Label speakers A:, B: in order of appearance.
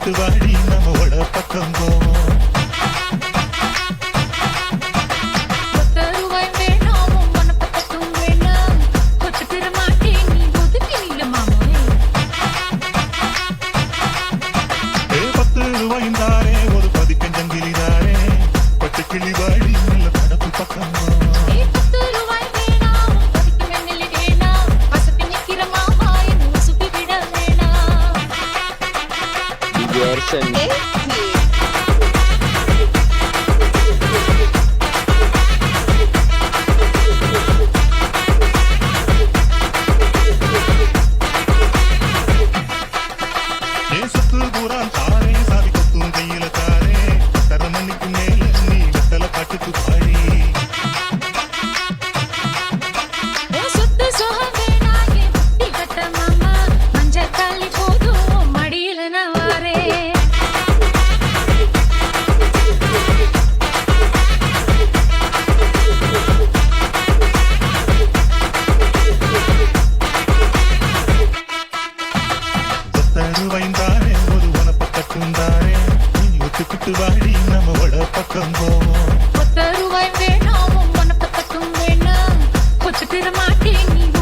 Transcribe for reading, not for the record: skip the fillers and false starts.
A: ஒத்துக்கிட்டு வாடி நம்மோட பக்கம் போவோம். கிளிவாடி நல்ல கடப்பு பக்கம் சுத்து பூரான் தாரே சாதி கொத்தும் கையில தாரே தரமணிக்கு மேல நீ வெத்தல பாட்டுக்கு பாடி வைந்தாரே ஒரு வனப்பக்கட்டும் தாரே ஒத்துக்கிட்டு வாடி நம்மோட பக்கம் போவோம்.
B: ஒத்தருவாய் வேணாம் வனப்பக்கட்டும் வேணாம் கொத்துக்கிற மாட்டேன்.